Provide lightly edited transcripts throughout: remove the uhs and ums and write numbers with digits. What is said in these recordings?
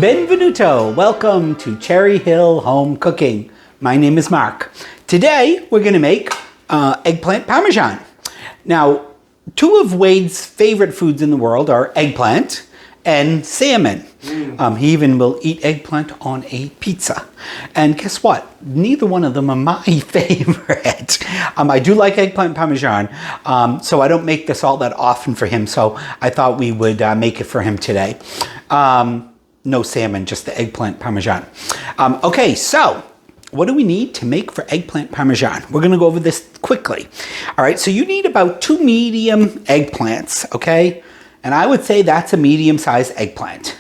Benvenuto! Welcome to Cherry Hill Home Cooking. My name is Mark. Today we're going to make eggplant parmesan. Now, two of Wade's favorite foods in the world are eggplant and salmon. He even will eat eggplant on a pizza. And guess what? Neither one of them are my favorite. I do like eggplant parmesan, so I don't make this all that often for him. So I thought we would make it for him today. No salmon, just the eggplant parmesan. Okay, so what do we need to make for eggplant parmesan? We're going to go over this quickly. All right, so you need about 2 medium eggplants, okay? And I would say that's a medium-sized eggplant.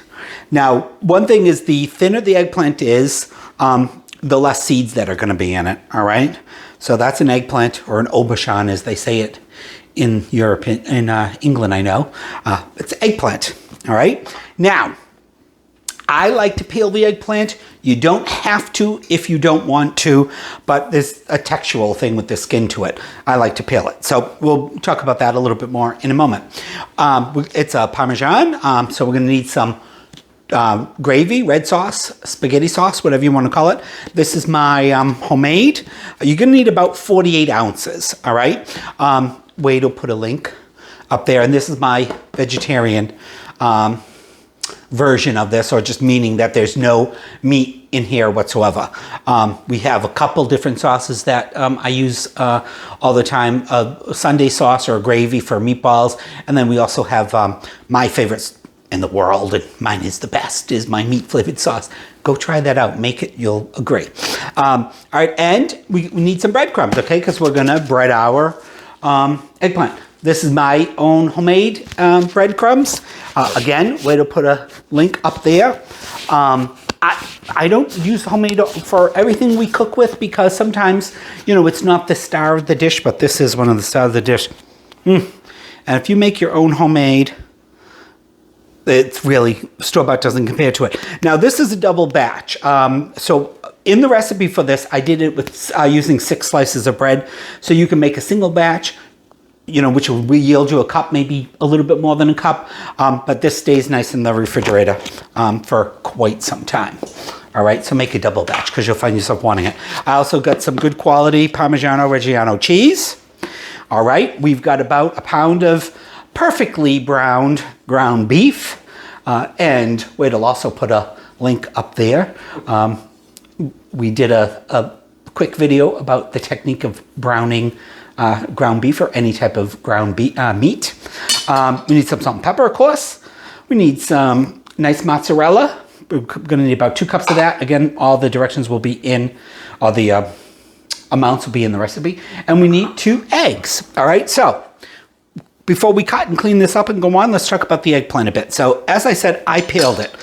Now, one thing is the thinner the eggplant is, the less seeds that are going to be in it, all right? So that's an eggplant, or an aubergine, as they say it in Europe, in England, I know. It's eggplant, all right? Now, I like to peel the eggplant. You don't have to if you don't want to, but there's a textural thing with the skin to it. I like to peel it. So we'll talk about that a little bit more in a moment. It's a Parmesan, so we're gonna need some gravy, red sauce, spaghetti sauce, whatever you want to call it. This is my homemade. You're gonna need about 48 ounces, all right? Wade will put a link up there, and this is my vegetarian version of this, or just meaning that there's no meat in here whatsoever. We have a couple different sauces that I use all the time, Sunday sauce or gravy for meatballs, and then we also have my favorites in the world, and mine is the best, is my meat flavored sauce. Go try that out, make it, you'll agree. All right, and we need some breadcrumbs, okay, because we're gonna bread our eggplant. This is my own homemade breadcrumbs. Again, way to put a link up there. I don't use homemade for everything we cook with because sometimes, you know, it's not the star of the dish, but this is one of the stars of the dish. And if you make your own homemade, it's really, store-bought doesn't compare to it. Now, this is a double batch. So in the recipe for this, I did it with using 6 slices of bread. So you can make a single batch, you know, which will yield you a cup, maybe a little bit more than a cup. But this stays nice in the refrigerator for quite some time. All right, so make a double batch because you'll find yourself wanting it. I also got some good quality Parmigiano Reggiano cheese. All right, we've got about a pound of perfectly browned ground beef. And Wade will also put a link up there. We did a quick video about the technique of browning ground beef or any type of ground meat. We need some salt and pepper, of course. We need some nice mozzarella. We're gonna need about 2 cups of that. Again, all the directions will be in, all the amounts will be in the recipe. And we need 2 eggs, all right? So before we cut and clean this up and go on, let's talk about the eggplant a bit. So as I said, I peeled it.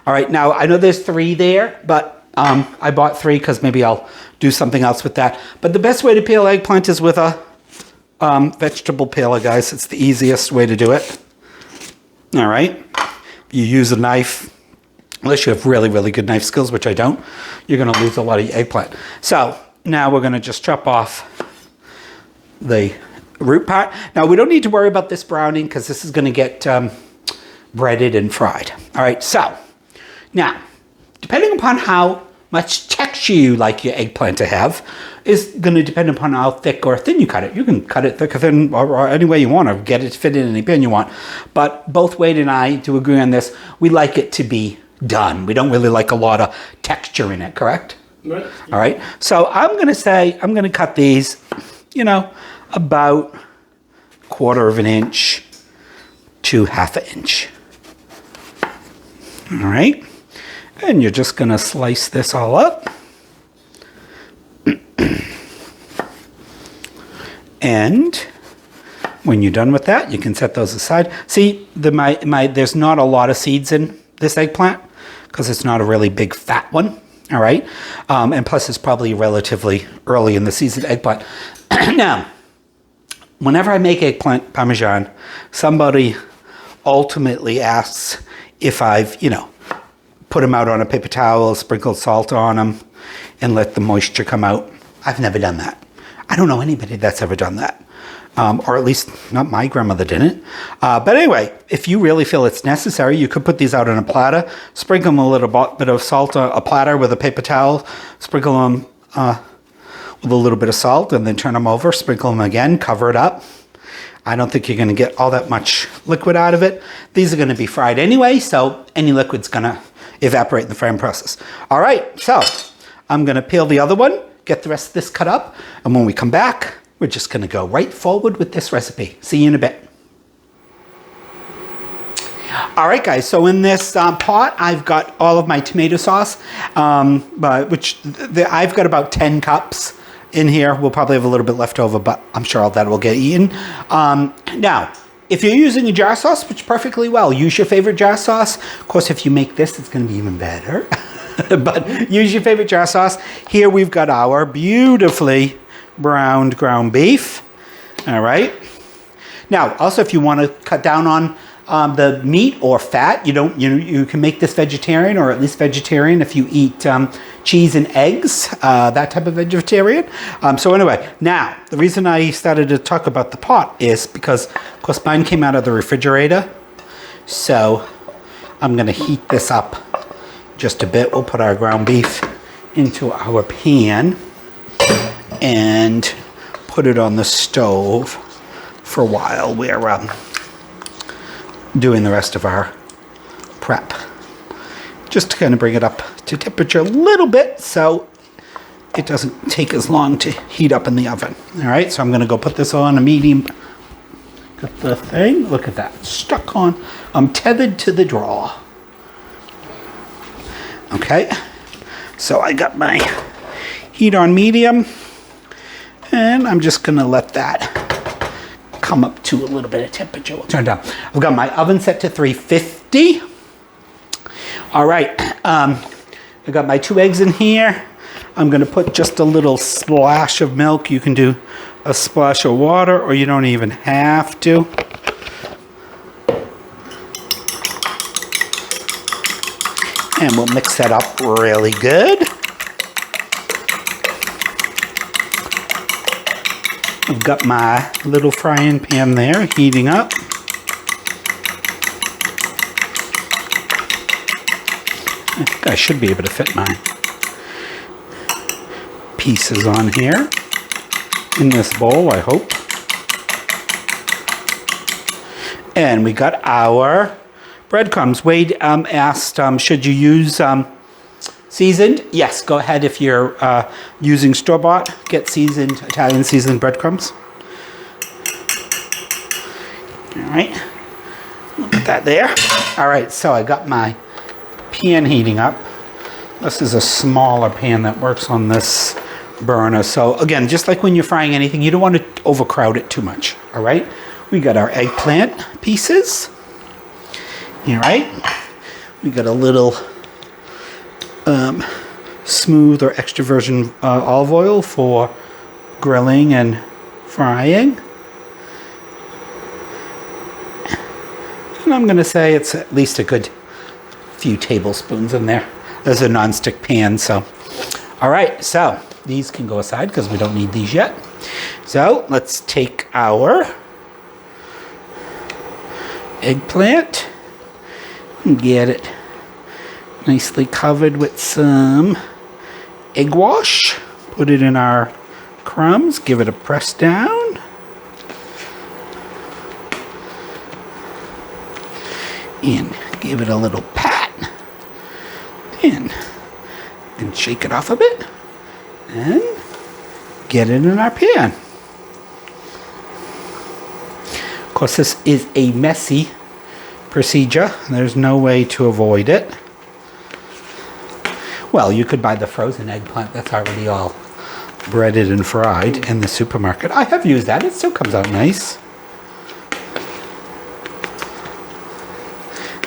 All right, now I know there's 3 there, but I bought 3 because maybe I'll do something else with that. But the best way to peel eggplant is with a vegetable peeler, guys. It's the easiest way to do it. All right. You use a knife, unless you have really, really good knife skills, which I don't, you're going to lose a lot of your eggplant. So now we're going to just chop off the root part. Now we don't need to worry about this browning because this is going to get breaded and fried. All right. So now, depending upon how much texture you like your eggplant to have is going to depend upon how thick or thin you cut it. You can cut it thick or thin or any way you want, or get it fit in any pan you want. But both Wade and I do agree on this. We like it to be done. We don't really like a lot of texture in it, correct? Right. All right. So I'm going to say, I'm going to cut these, you know, about 1/4 of an inch to 1/2 inch. All right. And you're just going to slice this all up. And when you're done with that, you can set those aside. See, there's not a lot of seeds in this eggplant because it's not a really big fat one. All right. And plus it's probably relatively early in the season eggplant. Now, whenever I make eggplant parmesan, somebody ultimately asks if I've, you know, put them out on a paper towel, sprinkled salt on them, and let the moisture come out. I've never done that. I don't know anybody that's ever done that. or at least not my grandmother didn't. But anyway, if you really feel it's necessary, you could put these out on a platter, sprinkle them a little bit of salt on a platter with a paper towel, sprinkle them with a little bit of salt, and then turn them over, sprinkle them again, cover it up. I don't think you're going to get all that much liquid out of it. These are going to be fried anyway, so any liquid's going to evaporate in the frying process. All right, so I'm going to peel the other one, get the rest of this cut up, and when we come back, we're just going to go right forward with this recipe. See you in a bit. All right, guys, so in this pot, I've got all of my tomato sauce, I've got about 10 cups in here. We'll probably have a little bit left over, but I'm sure all that will get eaten. Now, if you're using a jar sauce, which perfectly well, use your favorite jar sauce. Of course, if you make this, it's going to be even better. But use your favorite jar sauce. Here we've got our beautifully browned ground beef. All right. Now, also, if you want to cut down on the meat or fat, you can make this vegetarian, or at least vegetarian if you eat cheese and eggs, that type of vegetarian. So anyway, now the reason I started to talk about the pot is because, of course, mine came out of the refrigerator. So I'm going to heat this up just a bit. We'll put our ground beef into our pan and put it on the stove for a while. We're doing the rest of our prep. Just to kind of bring it up to temperature a little bit so it doesn't take as long to heat up in the oven. All right, so I'm going to go put this on a medium. Got the thing, look at that, stuck on. I'm tethered to the drawer. Okay, so I got my heat on medium, and I'm just going to let that come up to a little bit of temperature. We'll turn it down. I've got my oven set to 350. All right, I got my 2 eggs in here. I'm going to put just a little splash of milk. You can do a splash of water, or you don't even have to. And we'll mix that up really good. I've got my little frying pan there heating up. I think I should be able to fit my pieces on here in this bowl, I hope. And we got our breadcrumbs. Wade asked, should you use seasoned? Yes, go ahead if you're using store-bought. Get seasoned, Italian seasoned breadcrumbs. All right, we'll put that there. All right, so I got my pan heating up. This is a smaller pan that works on this burner. So again, just like when you're frying anything, you don't want to overcrowd it too much. All right, we got our eggplant pieces. All right, we got a little smooth or extra virgin olive oil for grilling and frying. And I'm going to say it's at least a good few tablespoons in there. There's a non-stick pan, so. All right, so these can go aside because we don't need these yet. So let's take our eggplant and get it nicely covered with some egg wash. Put it in our crumbs, give it a press down. And give it a little pat. And shake it off a bit. And get it in our pan. Of course, this is a messy procedure. There's no way to avoid it. Well, you could buy the frozen eggplant that's already all breaded and fried in the supermarket. I have used that. It still comes out nice.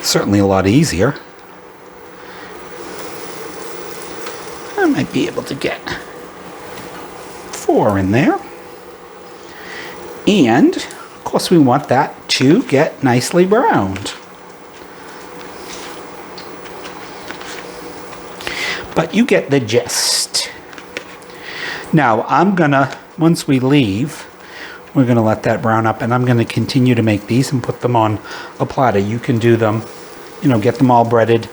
Certainly a lot easier. I might be able to get 4 in there. And, of course, we want that to get nicely browned. But you get the gist. Now, I'm gonna, once we leave, We're going to let that brown up, and I'm going to continue to make these and put them on a platter. You can do them, you know, get them all breaded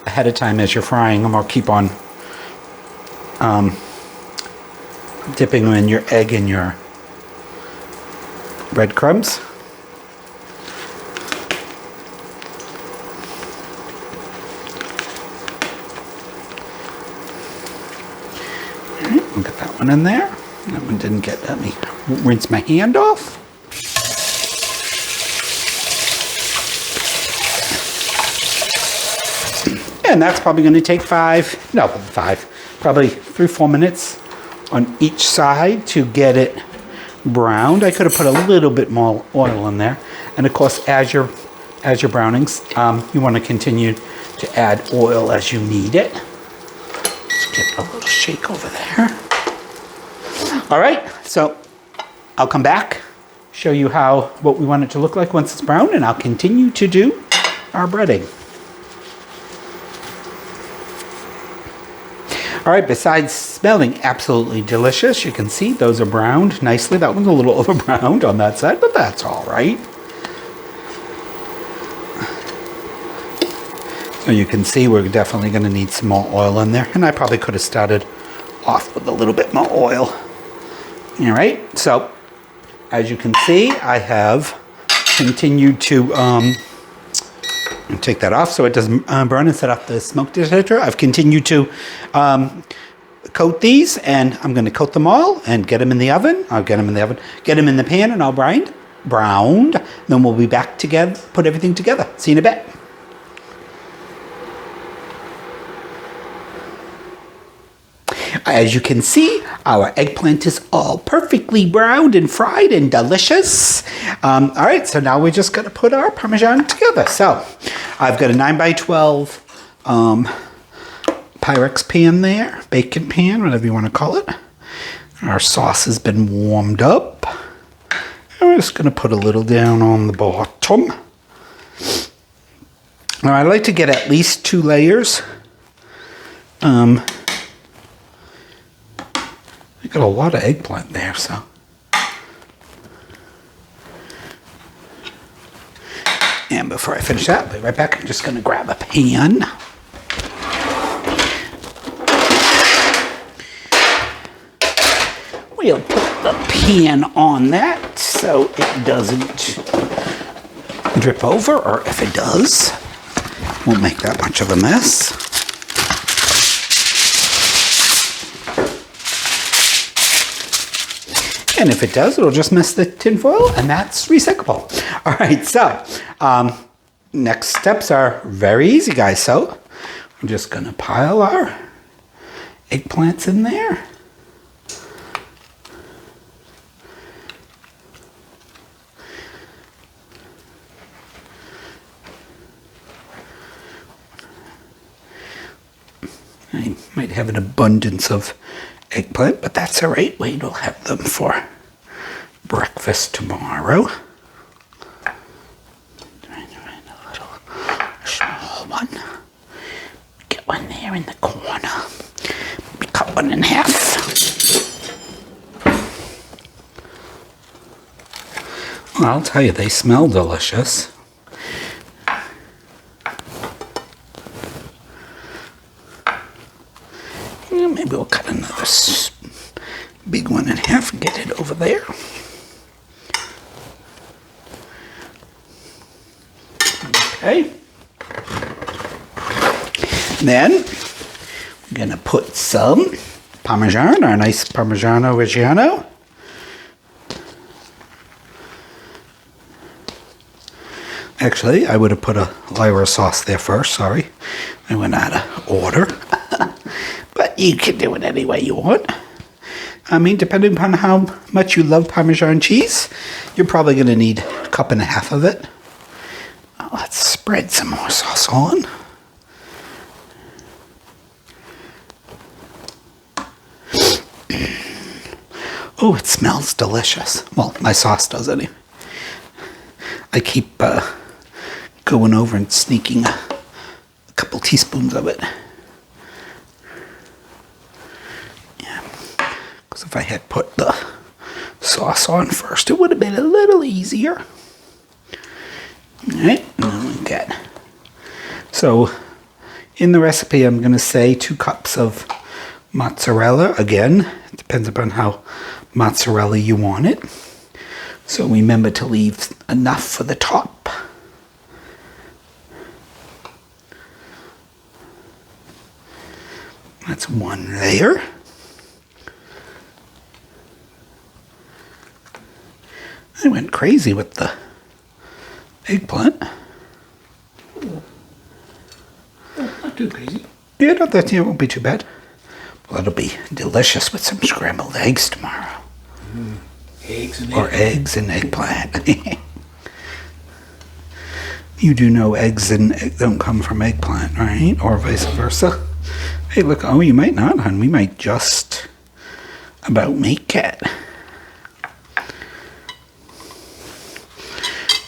ahead of time as you're frying them, or keep on dipping them in your egg and your breadcrumbs. We'll get that one in there. That one didn't get, let me rinse my hand off. And that's probably going to take probably 3-4 minutes on each side to get it browned. I could have put a little bit more oil in there. And of course, as you're browning, you want to continue to add oil as you need it. Let's give it a little shake over there. All right, so I'll come back, show you what we want it to look like once it's brown, and I'll continue to do our breading. All right, besides smelling absolutely delicious, you can see those are browned nicely. That one's a little over browned on that side, but that's all right. So you can see we're definitely going to need some more oil in there, and I probably could have started off with a little bit more oil. All right, so as you can see, I have continued to take that off so it doesn't burn and set off the smoke detector. I've continued to coat these, and I'm going to coat them all and get them in the oven. I'll get them in the oven, get them in the pan, and I'll browned. Then we'll be back together, put everything together. See you in a bit. As you can see, our eggplant is all perfectly browned and fried and delicious. All right, so now we're just going to put our Parmesan together. So I've got a 9x12 Pyrex pan there, bacon pan, whatever you want to call it. Our sauce has been warmed up. And we're just going to put a little down on the bottom. Now I like to get at least 2 layers. I got a lot of eggplant there, so. And before I finish that, I'll be right back. I'm just going to grab a pan. We'll put the pan on that so it doesn't drip over, or if it does, won't make that much of a mess. And if it does, it'll just miss the tin foil, and that's recyclable. All right, so next steps are very easy, guys. So we're just going to pile our eggplants in there. I might have an abundance of eggplant, but that's all right. Wait, we'll have them for breakfast tomorrow. A little small one. Get one there in the corner. Cut one in half. Well, I'll tell you, they smell delicious. Maybe we'll cut another big one in half and get it over there. Okay. Then we're going to put some Parmesan, our nice Parmigiano Reggiano. Actually, I would have put a Lyra sauce there first, sorry. I went out of order. But you can do it any way you want. I mean, depending upon how much you love Parmesan cheese, you're probably going to need 1.5 cups of it. Well, let's spread some more sauce on. Oh, it smells delicious. Well, my sauce does anyway. I keep going over and sneaking a couple teaspoons of it. If I had put the sauce on first. It would have been a little easier. All right, and then we get. So in the recipe, I'm going to say 2 cups of mozzarella. Again, it depends upon how mozzarella you want it. So remember to leave enough for the top. That's 1 layer. I went crazy with the eggplant. Not too crazy. Yeah, no, that won't be too bad. Well, it'll be delicious with some scrambled eggs tomorrow. Eggs and or eggs and eggplant. You do know eggs and don't come from eggplant, right? Or vice versa. Hey, look, oh, you might not, hon. We might just about make it.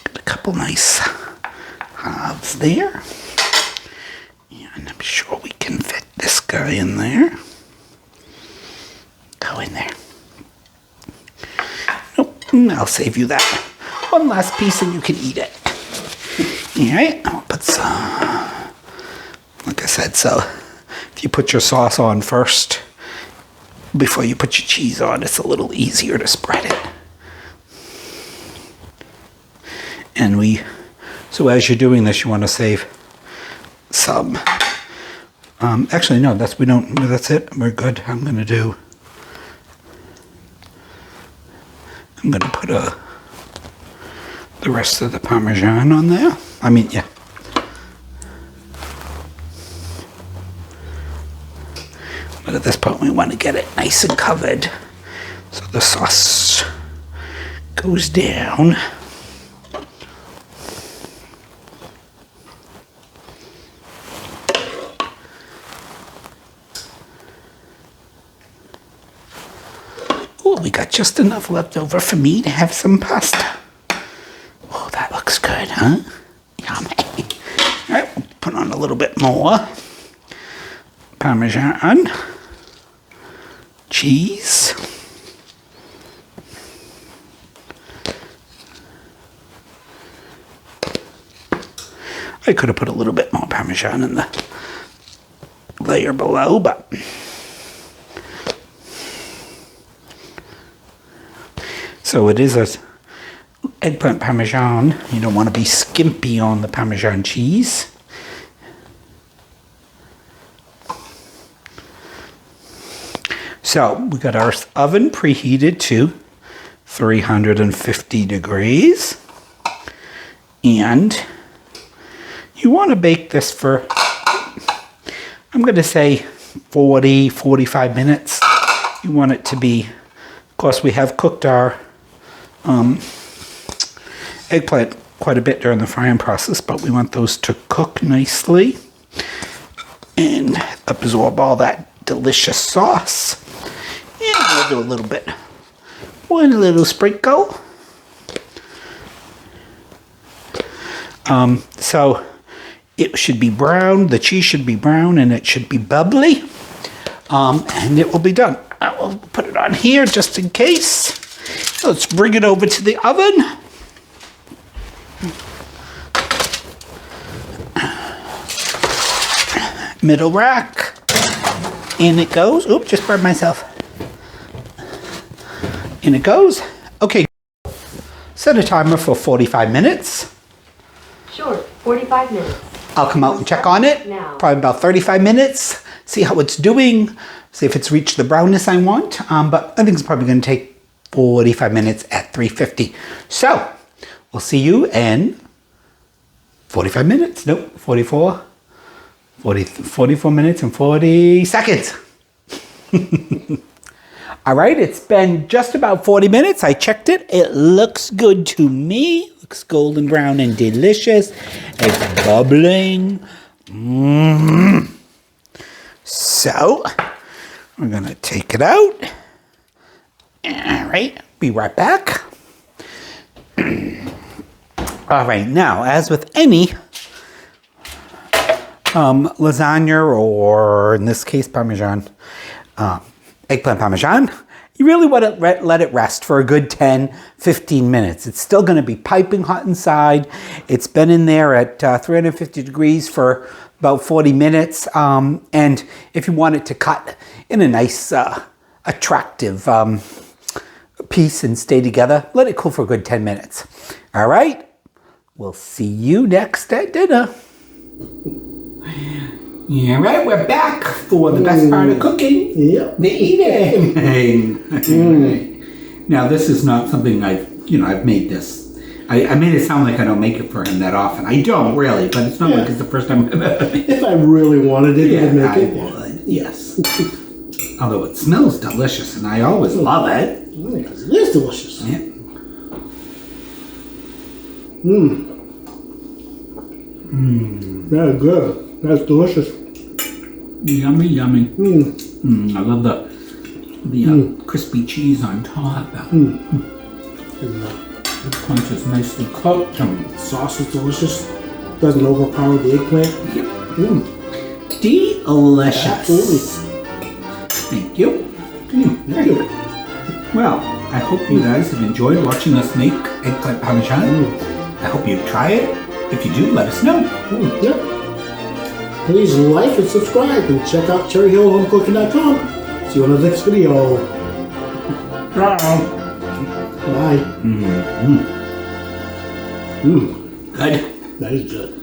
Got a couple nice halves there. And I'm sure we can fit this guy in there. Go in there. Nope, I'll save you that. One last piece and you can eat it. Alright, I'll put some, like I said, so if you put your sauce on first, before you put your cheese on, it's a little easier to spread it. And so as you're doing this, you want to save some, actually no, that's it, we're good. I'm going to put the rest of the Parmesan on there. I mean, yeah. But at this point, we want to get it nice and covered. So the sauce goes down. Oh, we got just enough left over for me to have some pasta. Oh, that looks good, huh? Yummy. All right, we'll put on a little bit more Parmesan, cheese, I could have put a little bit more Parmesan in the layer below, but so it is a eggplant Parmesan. You don't want to be skimpy on the Parmesan cheese. So we got our oven preheated to 350 degrees. And you want to bake this for, I'm going to say 40, 45 minutes. You want it to be, of course we have cooked our eggplant quite a bit during the frying process, but we want those to cook nicely and absorb all that delicious sauce. And we'll do a little bit, one little sprinkle. So it should be brown, the cheese should be brown, and it should be bubbly, and it will be done. I will put it on here just in case. Let's bring it over to the oven. Middle rack, and it goes. Oops, just burned myself. And it goes. Okay, set a timer for 45 minutes. Sure, 45 minutes. I'll come out and check on it. Now. Probably about 35 minutes. See how it's doing. See if it's reached the brownness I want. But I think it's probably going to take 45 minutes at 350. So we'll see you in 45 minutes. Nope, 44 minutes and 40 seconds. All right, it's been just about 40 minutes. I checked it. It looks good to me. Looks golden brown and delicious. It's bubbling. So we're going to take it out. All right, be right back. All right, now, as with any lasagna, or in this case, Parmesan, eggplant Parmesan, you really want to let it rest for a good 10, 15 minutes. It's still going to be piping hot inside. It's been in there at 350 degrees for about 40 minutes. And if you want it to cut in a nice, attractive piece and stay together, let it cool for a good 10 minutes. All right? We'll see you next at dinner. All right, we're back for the best part of cooking. Yep. The eating. Now, this is not something I've made this. I made it sound like I don't make it for him that often. I don't really, but it's not like it's the first time I've ever made it. If I really wanted it, I'd make it. I would, yes. Although it smells delicious, and I always love it. Because it is delicious. Yeah. That's good. That's delicious. Yummy, yummy. I love the crispy cheese on top. And The punch is nicely cooked. the sauce is delicious. Doesn't overpower the eggplant. Yep. Delicious. Absolutely. Thank you. Thank you. Well, I hope you guys have enjoyed watching us make eggplant parmesan. I hope you try it. If you do, let us know. Yep. Please like and subscribe and check out cherryhillhomecooking.com. See you on the next video. Bye. Good. That is good.